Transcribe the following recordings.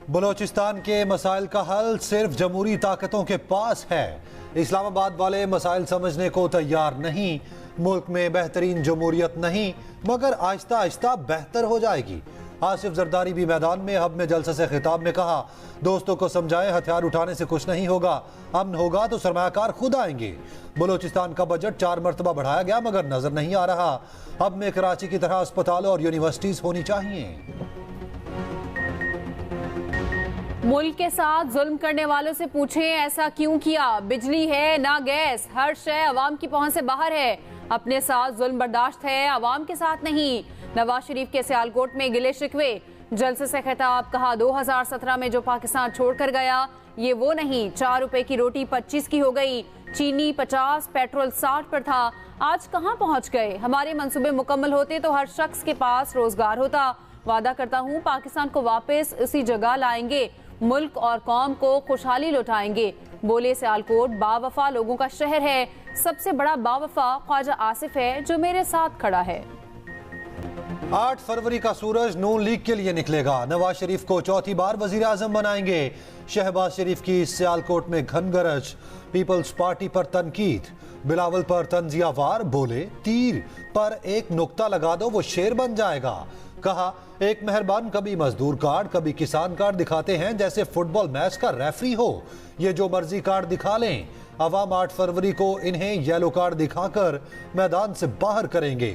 बलोचिस्तान के मसाइल का हल सिर्फ जमहूरी ताकतों के पास है। इस्लामाबाद वाले मसाइल समझने को तैयार नहीं। मुल्क में बेहतरीन जमहूरियत नहीं, मगर आहिस्ता आहिस्ता बेहतर हो जाएगी। आसिफ जरदारी भी मैदान में हब में जलसे से खिताब में कहा, दोस्तों को समझाएं हथियार उठाने से कुछ नहीं होगा, अमन होगा तो सरमायाकार खुद आएंगे। बलोचिस्तान का बजट 4 मरतबा बढ़ाया गया मगर नजर नहीं आ रहा। हब में कराची की तरह अस्पतालों और यूनिवर्सिटीज होनी चाहिए। मुल्क के साथ जुल्म करने वालों से पूछें ऐसा क्यों किया। बिजली है ना गैस, हर शय अवाम की पहुंच से बाहर है। अपने साथ जुल्म बर्दाश्त है, अवाम के साथ नहीं। नवाज शरीफ के सियालकोट में गिले शिकवे, जलसे से खिताब, कहा 2017 में जो पाकिस्तान छोड़कर गया ये वो नहीं। 4 रुपए की रोटी 25 की हो गई, चीनी 50, पेट्रोल 60 पर था। आज कहां पहुंच गए। हमारे मंसूबे मुकम्मल होते तो हर शख्स के पास रोजगार होता। वादा करता हूं पाकिस्तान को वापस उसी जगह लाएंगे, मुल्क और कौम को खुशहाली लौटाएंगे। बोले सियालकोट बावफा लोगों का शहर है, सबसे बड़ा बावफा ख्वाजा आसिफ है जो मेरे साथ खड़ा है। 8 फरवरी का सूरज नून लीग के लिए निकलेगा। नवाज शरीफ को चौथी बार वजीर आजम बनाएंगे। शहबाज शरीफ की सियालकोट में घनगरज, पीपल्स पार्टी पर तनकीद, बिलावल पर तंजियावार, बोले तीर पर एक नुक्ता लगा दो वो शेर बन जाएगा। कहा एक मेहरबान कभी मजदूर कार्ड कभी किसान कार्ड दिखाते हैं जैसे फुटबॉल मैच का रेफरी हो। ये जो मर्जी कार्ड दिखा लें, अवाम 8 फरवरी को इन्हें येलो कार्ड दिखाकर मैदान से बाहर करेंगे।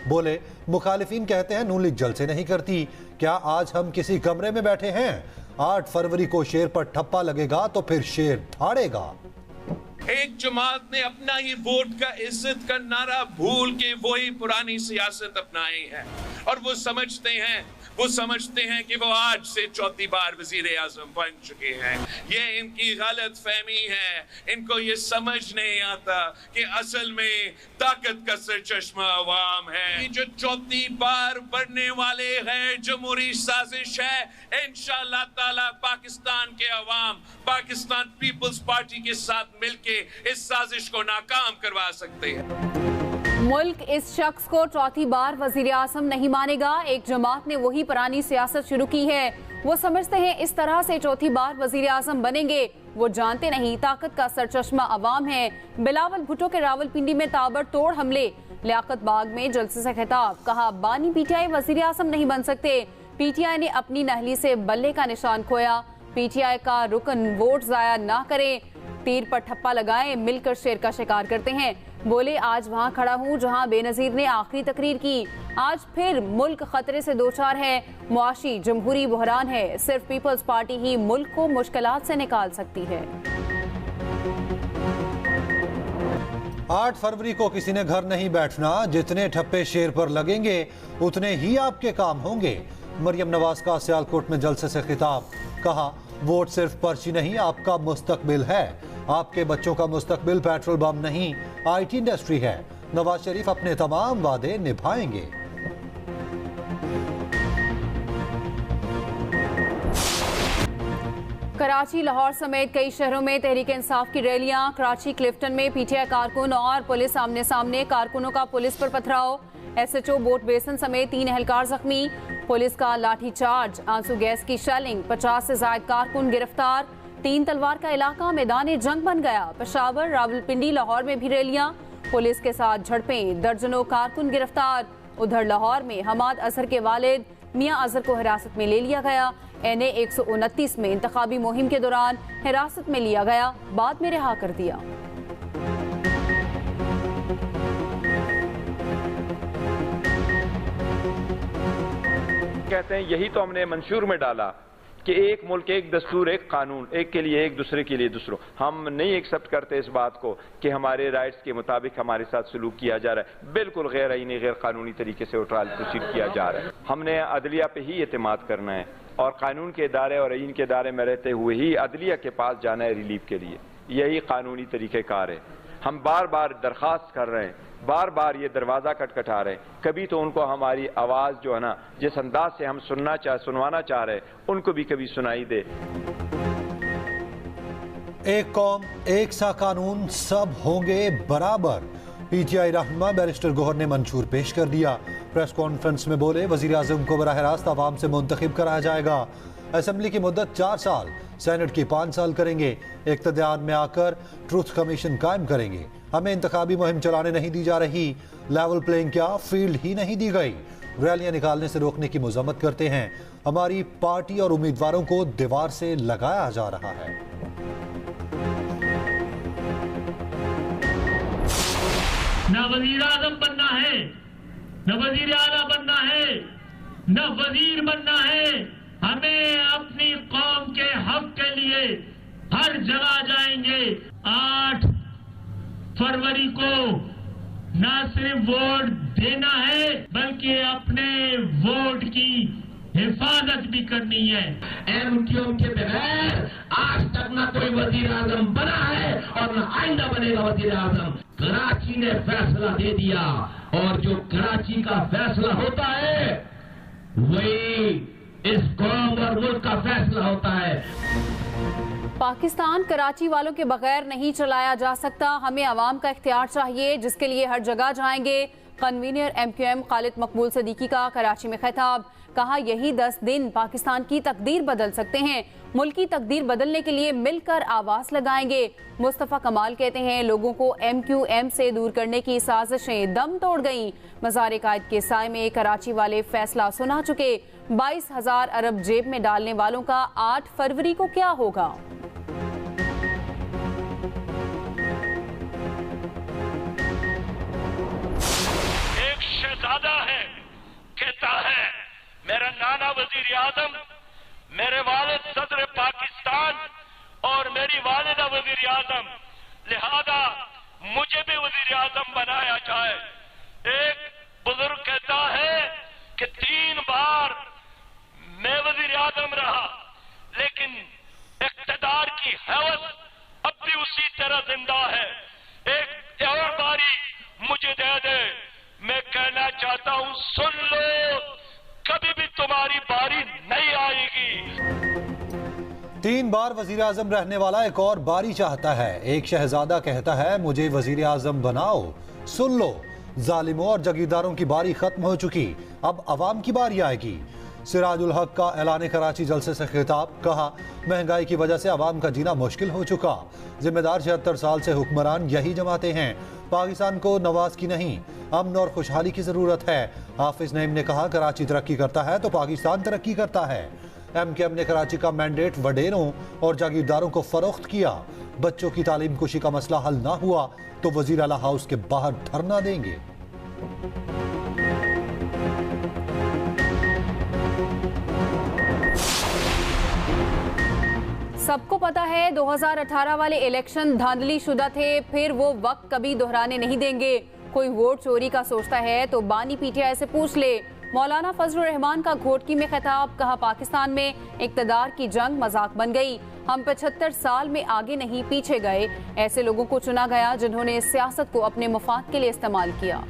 बोले मुखालिफिन कहते हैं नून लीग जलसे नहीं करती, क्या आज हम किसी कमरे में बैठे हैं? 8 फरवरी को शेर पर ठप्पा लगेगा तो फिर शेर ठाड़ेगा। एक जमात ने अपना ही वोट का इज्जत का नारा भूल के वही पुरानी सियासत अपनाई है और वो समझते हैं कि वो आज से चौथी बार वजीर आजम बन चुके हैं। ये इनकी गलत फहमी है। इनको ये समझ नहीं आता कि असल में ताकत का सरचश्मा अवाम है। ये जो चौथी बार बनने वाले हैं जमहूरी साजिश है। इंशाअल्लाह ताला पाकिस्तान के अवाम पाकिस्तान पीपल्स पार्टी के साथ मिलके इस साजिश को नाकाम करवा सकते हैं। मुल्क इस शख्स को चौथी बार वजीर आज़म नहीं मानेगा। एक जमात ने वही पुरानी सियासत शुरू की है। वो समझते हैं इस तरह से चौथी बार वजीर आज़म बनेंगे। वो जानते नहीं ताकत का सरचश्मा अवाम है। बिलावल भुट्टो के रावलपिंडी में ताबड़तोड़ हमले, लियाकत बाग में जलसे से खिताब, कहा बानी पीटीआई वजीर आज़म नहीं बन सकते। पीटीआई ने अपनी नहली से बल्ले का निशान खोया। पीटीआई का रुकन वोट जाया ना करे, तीर पर ठप्पा लगाए, मिलकर शेर का शिकार करते हैं। बोले आज वहां खड़ा हूं जहां बेनजीर ने आखिरी तकरीर की। आज फिर मुल्क खतरे से दोचार है, मुआशी जमहूरी बहरान है। सिर्फ पीपल्स पार्टी ही मुल्क को मुश्किलात से निकाल सकती है। 8 फरवरी को किसी ने घर नहीं बैठना। जितने ठप्पे शेर पर लगेंगे उतने ही आपके काम होंगे। मरियम नवाज का सियालकोट में जलसे से खिताब, कहा वोट सिर्फ पर्ची नहीं आपका मुस्तकबिल है। आपके बच्चों का मुस्तकबिल पेट्रोल बम नहीं आईटी इंडस्ट्री है। नवाज शरीफ अपने तमाम वादे निभाएंगे। कराची, लाहौर समेत कई शहरों में तहरीक इंसाफ की रैलियां। कराची क्लिफ्टन में पीटीआई कारकुन और पुलिस आमने सामने, कारकुनों का पुलिस पर पथराव। एसएचओ बोट बेसन समेत 3 एहलकार जख्मी। पुलिस का लाठीचार्ज, आंसू गैस की शेलिंग, 50 से ज्यादा कारकुन गिरफ्तार। 3 तलवार का इलाका मैदान जंग बन गया। पेशावर, रावलपिंडी, लाहौर में भी रैलियां, पुलिस के साथ झड़पें, दर्जनों कारकुन गिरफ्तार। उधर लाहौर में हमाद अजहर के वालिद मियां अजहर को हिरासत में ले लिया गया। NA 129 में इंतखाबी मुहिम के दौरान हिरासत में लिया गया, बाद में रिहा कर दिया। कहते हैं यही तो हमने मंशूर में डाला कि एक मुल्क एक दस्तूर एक कानून, एक के लिए एक दूसरे के लिए दूसरों। हम नहीं एक्सेप्ट करते इस बात को कि हमारे राइट्स के मुताबिक हमारे साथ सलूक किया जा रहा है। बिल्कुल गैर आईनी गैर कानूनी तरीके से ट्रायल प्रोसीड किया जा रहा है। हमने अदलिया पे ही एतमाद करना है और कानून के इदारे और आईन के इदारे में रहते हुए ही अदलिया के पास जाना है रिलीफ के लिए। यही कानूनी तरीक़ेकार है। हम बार बार दरख्वास्त कर रहे हैं, बार बार ये दरवाज़ा खटखटा रहे हैं। कभी तो उनको हमारी आवाज़ जो है ना, जिस अंदाज से हम सुनवाना चाह रहे हैं, उनको भी कभी सुनाई दे। एक कौम एक सा कानून, सब होंगे बराबर। पीटीआई रहनुमा बैरिस्टर गौहर ने मंशूर पेश कर दिया। प्रेस कॉन्फ्रेंस में बोले वजीर आजम को बराह रास्त आवाम से मुंतखब कराया जाएगा। असेंबली की मुद्दत 4 साल, सेनेट की 5 साल करेंगे। इख्तियार में आकर ट्रूथ कमीशन कायम करेंगे। हमें इंतखाबी मुहिम चलाने नहीं दी जा रही। लेवल प्लेइंग क्या, फील्ड ही नहीं दी गई। रैलियां निकालने से रोकने की मजम्मत करते हैं। हमारी पार्टी और उम्मीदवारों को दीवार से लगाया जा रहा है। न वजीर आजम बनना है, न वजीर आला बनना है, न वजीर बनना है। हमें अपनी कौम के हक के लिए हर जगह जाएंगे। 8 फरवरी को न सिर्फ वोट देना है बल्कि अपने वोट की हिफाजत भी करनी है। एमक्यूएम के बगैर आज तक न कोई वजीर आजम बना है और न आइंदा बनेगा वजीर आजम। कराची ने फैसला दे दिया और जो कराची का फैसला होता है वही इस कौम और मुल्क का फैसला होता है। पाकिस्तान कराची वालों के बगैर नहीं चलाया जा सकता। हमें आवाम का इख्तियार चाहिए, जिसके लिए हर जगह जाएंगे। कन्वीनर एमक्यूएम खालिद मकबूल सदीकी का कराची में खिताब। कहा, यही 10 दिन पाकिस्तान की तकदीर बदल सकते हैं। मुल्क की तकदीर बदलने के लिए मिलकर आवाज लगाएंगे। मुस्तफा कमाल कहते हैं, लोगों को एमक्यूएम से दूर करने की साजिशें दम तोड़ गईं। मज़ार कायद के साए में कराची वाले फैसला सुना चुके। 22,000 अरब जेब में डालने वालों का 8 फरवरी को क्या होगा? एक शहजादा है, कहता है मेरा नाना वजीर आजम, मेरे वालिद सदर पाकिस्तान और मेरी वालिदा वजीर आजम, लिहाजा मुझे भी वजीर आजम बनाया जाए। एक बुजुर्ग कहता है कि 3 बार मैं वजीर आजम रहा, लेकिन इख्तिदार की हवस अब भी उसी तरह जिंदा है। एक और बारी मुझे दे दे। मैं कहना चाहता हूं, सुन लो, कभी भी तुम्हारी बारी नहीं आएगी। 3 बार वजीर आजम रहने वाला एक और बारी चाहता है। एक शहजादा कहता है, मुझे वजीर आजम बनाओ। सुन लो, जालिमों और जगीरदारों की बारी खत्म हो चुकी, अब अवाम की बारी आएगी। सिराजुल हक का ऐलान कराची जलसे से खिताब। कहा, महंगाई की वजह से अवाम का जीना मुश्किल हो चुका। जिम्मेदार 76 साल से हुक्मरान यही जमाते हैं। पाकिस्तान को नवाज की नहीं, अमन और खुशहाली की जरूरत है। हाफिज नईम ने कहा, कराची तरक्की करता है तो पाकिस्तान तरक्की करता है। एमक्यूएम ने कराची का मैंडेट वडेरों और जागीरदारों को फरोख्त किया। बच्चों की तालीम कुशी का मसला हल ना हुआ तो वजीर आला हाउस के बाहर धरना देंगे। सबको पता है 2018 वाले इलेक्शन धांधली शुदा थे, फिर वो वक्त कभी दोहराने नहीं देंगे। कोई वोट चोरी का सोचता है तो बानी पीटीआई से पूछ ले। मौलाना फजलुर रहमान का घोटकी में खिताब। कहा, पाकिस्तान में इक्तदार की जंग मजाक बन गई। हम 75 साल में आगे नहीं पीछे गए। ऐसे लोगों को चुना गया जिन्होंने सियासत को अपने मुफाद के लिए इस्तेमाल किया।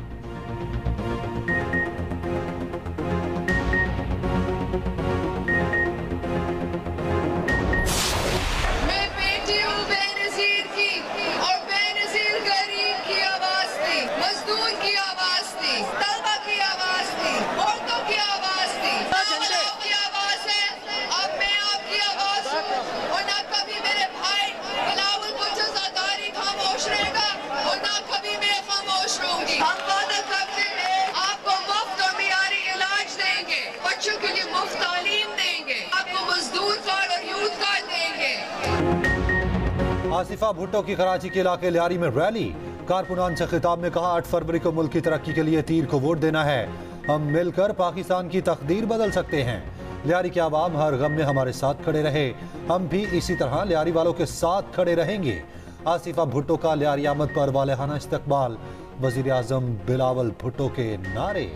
आसिफा भुट्टो की कराची के इलाके लियारी में रैली। कारकुनान से खिताब में कहा, 8 फरवरी को मुल्क की तरक्की के लिए तीर को वोट देना है। हम मिलकर पाकिस्तान की तकदीर बदल सकते हैं। लियारी के आवाम हर गम में हमारे साथ खड़े रहे, हम भी इसी तरह लियारी वालों के साथ खड़े रहेंगे। आसिफा भुट्टो का लियारी आमद पर वालेहाना इस्तकबाल। वजीर आजम बिलावल भुट्टो के नारे।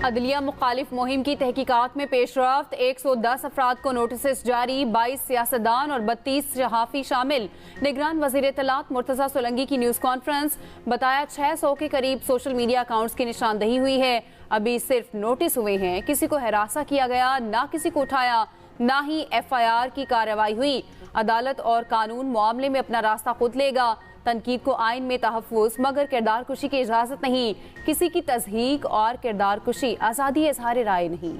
अदलिया मुखालिफ मुहिम की तहकीकात में पेशरफ्त। 110 अफराद को नोटिस जारी। 22 सियासतदान और 32 सहाफ़ी शामिल। निगरान वज़ीर इत्तलात मुर्तज़ा सोलंकी की न्यूज़ कॉन्फ्रेंस। बताया 600 के करीब सोशल मीडिया अकाउंट्स की निशानदही हुई है। अभी सिर्फ नोटिस हुए हैं, किसी को हरासा किया गया, ना किसी को उठाया, ना ही FIR की कार्रवाई हुई। अदालत और कानून मामले में अपना रास्ता खुद लेगा। तनकीद को आइन में तहफ़्फ़ुज़ मगर किरदार कुशी की इजाज़त नहीं। किसी की तज़हीक और किरदार कुशी आज़ादी इज़हार राय नहीं।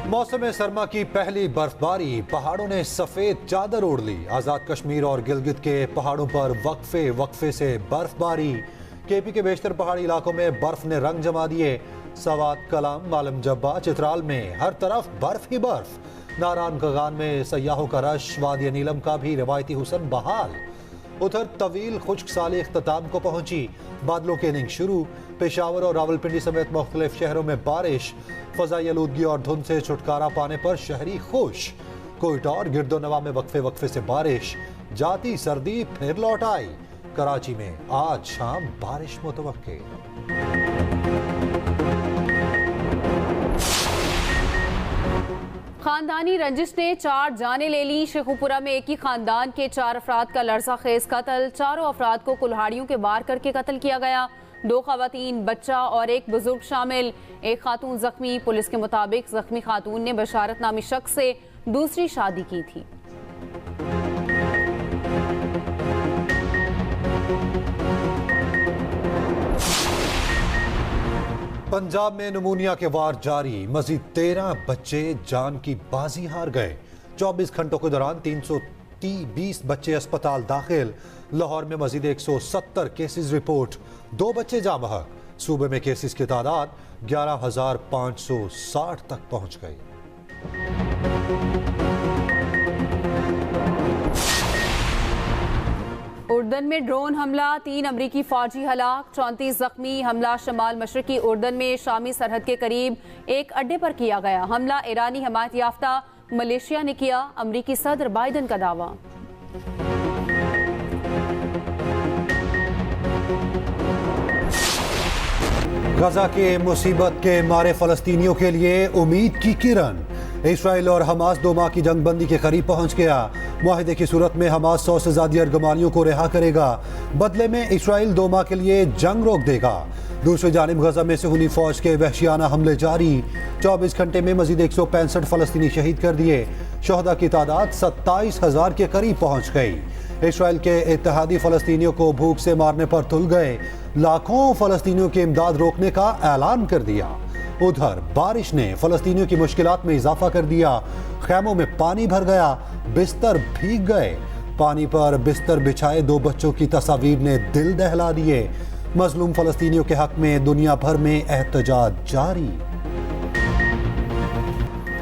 मौसम सरमा की पहली बर्फबारी, पहाड़ों ने सफेद चादर ओढ़ ली। आजाद कश्मीर और गिलगित के पहाड़ों पर वक्फे से बर्फबारी। केपी के बेशतर पहाड़ी इलाकों में बर्फ ने रंग जमा दिए। सवात, कलाम, मालम जब्बा, चित्राल में हर तरफ बर्फ ही बर्फ। नारायण गगान में सयाहों का रश, वादी नीलम का भी रवायती हुसन बहाल। उधर तवील खुश्क साल इख्तिताम को पहुंची, बादलों की इनिंग शुरू। पेशावर और रावलपिंडी समेत मुख्तलिफ शहरों में बारिश। फजाई आलूदगी और धुंध से छुटकारा पाने पर शहरी खुश। कोयटा और गिरदोनवा में वक्फे से बारिश। जाती सर्दी फिर लौट आई। कराची में आज शाम बारिश मुतवक्के। खानदानी रंजिश ने 4 जानें ले ली। शेखुपुरा में एक ही खानदान के 4 अफराद का लर्जा खेज कत्ल। चारों अफराद को कुल्हाड़ियों के वार करके कत्ल किया गया। 2 खवातीन, बच्चा और एक बुजुर्ग शामिल। एक खातून जख्मी। पुलिस के मुताबिक जख्मी खातून ने बशारत नामी शख्स से दूसरी शादी की थी। पंजाब में नमूनिया के वार जारी। मजीद 13 बच्चे जान की बाजी हार गए। 24 घंटों के दौरान 320 बच्चे अस्पताल दाखिल। लाहौर में मजीद 170 केसेस रिपोर्ट। 2 बच्चे जाँ बहक। सूबे में केसेस की तादाद 11,560 तक पहुंच गई। उर्दन में ड्रोन हमला, 3 अमरीकी फौजी हलाक, 34 जख्मी। हमला शमाल मशरकी उर्दन में शामी सरहद के करीब एक अड्डे पर किया गया। हमला ईरानी हमायत याफ्ता मलेशिया ने किया। अमरीकी सदर बाइडन का दावा। गजा के मुसीबत के मारे फलस्तीनियों के लिए उम्मीद की किरण। इसराइल और हमास 2 माह की जंगबंदी के करीब पहुंच गया। मुआहदे की सूरत में हमास 100 से ज्यादा अर्गमानियों को रिहा करेगा। बदले में इसराइल 2 माह के लिए जंग रोक देगा। दूसरी जानिब गजा में सुन्नी फौज के वहशियाना हमले जारी। 24 घंटे में मजीद 165 फलस्तीनी शहीद कर दिए। शोहदा की तादाद 27,000 के करीब पहुंच गई। इसराइल के इत्तेहादी फलस्तीनियों को भूख से मारने पर तुल गए। लाखों फलस्तीनियों की इमदाद रोकने का ऐलान कर दिया। उधर बारिश ने फलस्तीनियों की मुश्किलात में इजाफा कर दिया। खैमों में पानी भर गया, बिस्तर भीग गए। पानी पर बिस्तर बिछाए 2 बच्चों की तस्वीर ने दिल दहला दिए। मजलूम फलस्तीनियों के हक में दुनिया भर में एहतजाज जारी।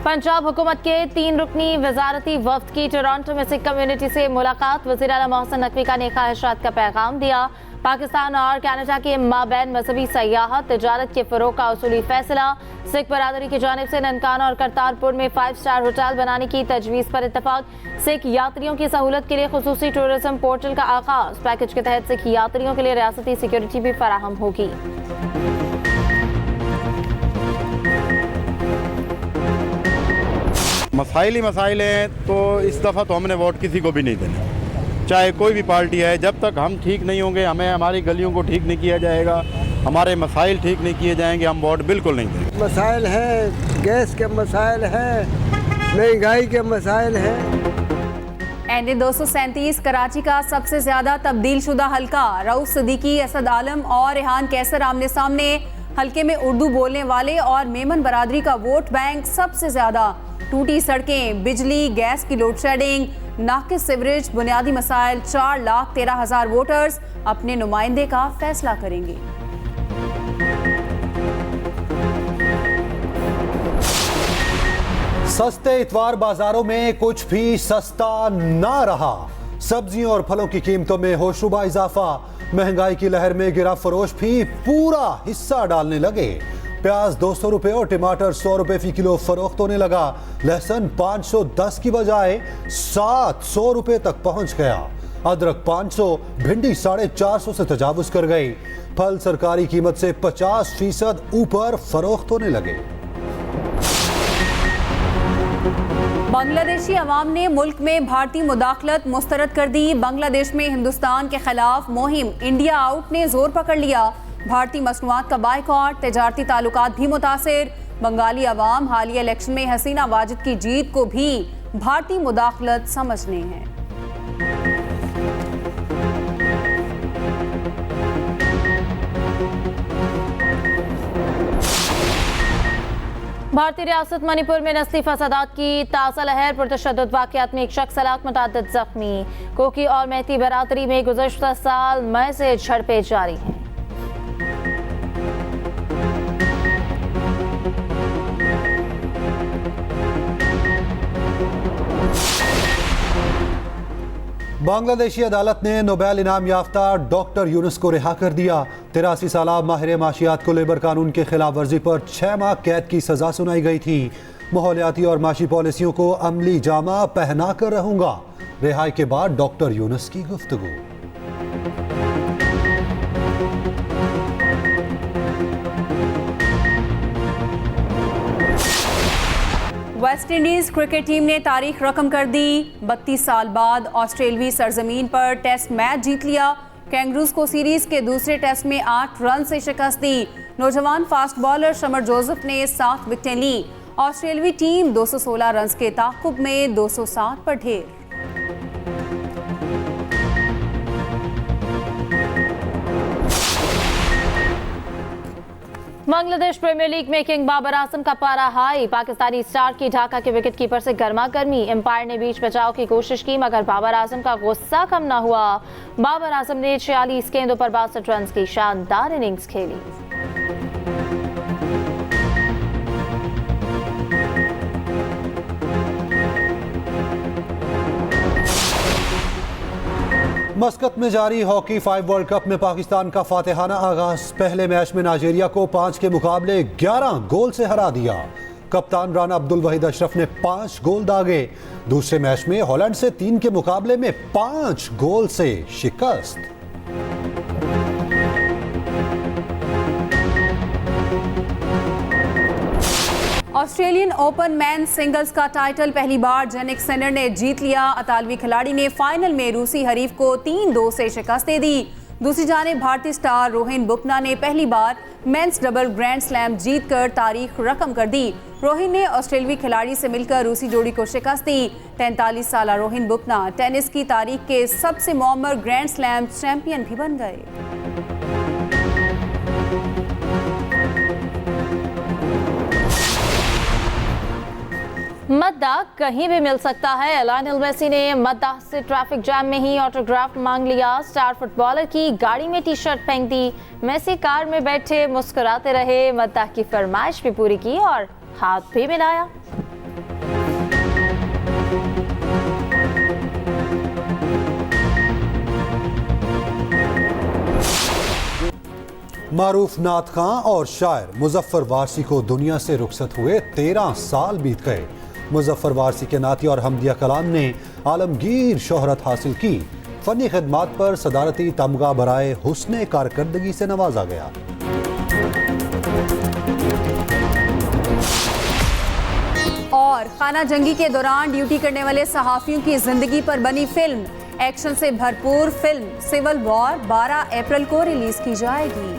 पंजाब हुकूमत के 3 रुकनी वजारती वफ्द की टोरंटो में सिख कम्युनिटी से मुलाकात। वज़ीर आला मोहसिन नकवी का ने ख्वाहिशात का पैगाम दिया। पाकिस्तान और कनाडा के माबैन मजहबी सयाहत तिजारत के फ़रोग़ का उसूली फैसला। सिख बरादरी की जानिब से ननकाना और करतारपुर में 5 स्टार होटल बनाने की तजवीज़ पर इत्तफाक। सिख यात्रियों की सहूलत के लिए खुसूसी टूरिज्म पोर्टल का आगाज़। पैकेज के तहत सिख यात्रियों के लिए रियासती सिक्योरिटी भी फराहम होगी। मसाइल ही मसाइल हैं, तो इस दफ़ा तो हमने वोट किसी को भी नहीं देना, चाहे कोई भी पार्टी है। जब तक हम ठीक नहीं होंगे, हमें हमारी गलियों को ठीक नहीं किया जाएगा, हमारे मसाइल ठीक नहीं किए जाएंगे, हम वोट बिल्कुल नहीं देंगे। मसाइल हैं, गैस के मसाइल हैं, महंगाई के मसाइल हैं। एनडी 237 कराची का सबसे ज्यादा तब्दील शुदा हल्का। रऊफ सिद्दीकी, असद आलम और रेहान कैसर आमने सामने। हल्के में उर्दू बोलने वाले और मेमन बरादरी का वोट बैंक सबसे ज्यादा। टूटी सड़कें, बिजली, गैस की लोड शेडिंग, नाकिस सीवरेज, बुनियादी मसाइल। 4,13,000 वोटर्स अपने नुमाइंदे का फैसला करेंगे। सस्ते इतवार बाजारों में कुछ भी सस्ता ना रहा। सब्जियों और फलों की कीमतों में होशरुबा इजाफा। महंगाई की लहर में गिरा फरोश भी पूरा हिस्सा डालने लगे। प्याज 200 रुपए और टमाटर 100 रुपए फी किलो फरोख्त होने लगा। लहसुन 510 की बजाय 700 रुपए तक पहुंच गया। अदरक 500, भिंडी 450 से तजावुज कर गई। फल सरकारी कीमत से 50% ऊपर फरोख्त होने लगे। बांग्लादेशी अवाम ने मुल्क में भारतीय मुदाखलत मुस्तरद कर दी। बांग्लादेश में हिंदुस्तान के खिलाफ मुहिम इंडिया आउट ने जोर पकड़ लिया। भारतीय मसनूआत का बाइकॉट, तजारती ताल्लुकात भी मुतासिर। बंगाली अवाम हालिया इलेक्शन में हसीना वाजिद की जीत को भी भारतीय मुदाखलत समझने हैं। भारतीय रियासत मणिपुर में नस्ली फसादात की ताज़ा लहर। पुरतशद्दुद वाक़यात में एक शख्स हलाक, मुतअद्दिद जख्मी। कोकी और मैती बरादरी में गुज़श्ता साल मई से झड़पें जारी हैं। बांग्लादेशी अदालत ने नोबेल इनाम याफ्ता डॉक्टर यूनुस को रिहा कर दिया। 83 साल माहिर माशियात को लेबर कानून के खिलाफ वर्जी पर 6 माह कैद की सजा सुनाई गई थी। माहौलियाती और माशी पॉलिसियों को अमली जामा पहना कर रहूंगा। रिहाई के बाद डॉक्टर यूनुस की गुफ्तगू। वेस्ट इंडीज क्रिकेट टीम ने तारीख रकम कर दी। 32 साल बाद ऑस्ट्रेलवी सरजमीन पर टेस्ट मैच जीत लिया। कैंगरूज को सीरीज के दूसरे टेस्ट में 8 रन से शिकस्त दी। नौजवान फास्ट बॉलर शमर जोसेफ ने 7 विकेटें ली। ऑस्ट्रेलवी टीम 216 रन के ताक़ुब में 207 पर ढेर। बांग्लादेश प्रीमियर लीग में किंग बाबर आजम का पारा हाई। पाकिस्तानी स्टार की ढाका के विकेट कीपर से गर्मा गर्मी। एम्पायर ने बीच बचाव की कोशिश की मगर बाबर आजम का गुस्सा कम न हुआ। बाबर आजम ने 46 गेंदों पर 62 रन की शानदार इनिंग्स खेली। मस्कत में जारी हॉकी 5 वर्ल्ड कप में पाकिस्तान का फातिहाना आगाज। पहले मैच में नाइजीरिया को 5 के मुकाबले 11 गोल से हरा दिया। कप्तान राना अब्दुल वहीद अशरफ ने 5 गोल दागे। दूसरे मैच में हॉलैंड से 3 के मुकाबले में 5 गोल से शिकस्त। ऑस्ट्रेलियन ओपन मैन सिंगल्स का टाइटल पहली बार जेनिक सिनर ने जीत लिया। इतालवी खिलाड़ी ने फाइनल में रूसी हरीफ को 3-2 से शिकस्त दे दी। दूसरी जानिब भारतीय स्टार रोहिन बोपन्ना ने पहली बार मेंस डबल ग्रैंड स्लैम जीतकर तारीख रकम कर दी। रोहिन ने ऑस्ट्रेलवी खिलाड़ी से मिलकर रूसी जोड़ी को शिकस्त दी। 43 साल रोहिन बोपन्ना टेनिस की तारीख के सबसे मुअम्मर ग्रैंड स्लैम चैंपियन भी बन गए। मद्दाह कहीं भी मिल सकता है। लायनल मेसी ने मद्दाह से ट्रैफिक जैम में ही ऑटोग्राफ मांग लिया। स्टार फुटबॉलर की गाड़ी में टी शर्ट फेंक दी। मेसी कार में बैठे मुस्कुराते रहे। मद्दाह की फरमाइश भी पूरी की और हाथ भी मिलाया। मारूफ नात खां और शायर मुजफ्फर वारसी को दुनिया से रुखसत हुए 13 साल बीत गए। मुजफ्फर वारसी के नाती और हमदिया कलाम ने आलमगीर शोहरत हासिल की। फनी खिदमात पर सदारती तमगा बराए हुस्ने कारकर्दगी से नवाजा गया। और खाना जंगी के दौरान ड्यूटी करने वाले सहाफियों की जिंदगी पर बनी फिल्म। एक्शन से भरपूर फिल्म सिविल वॉर 12 अप्रैल को रिलीज की जाएगी।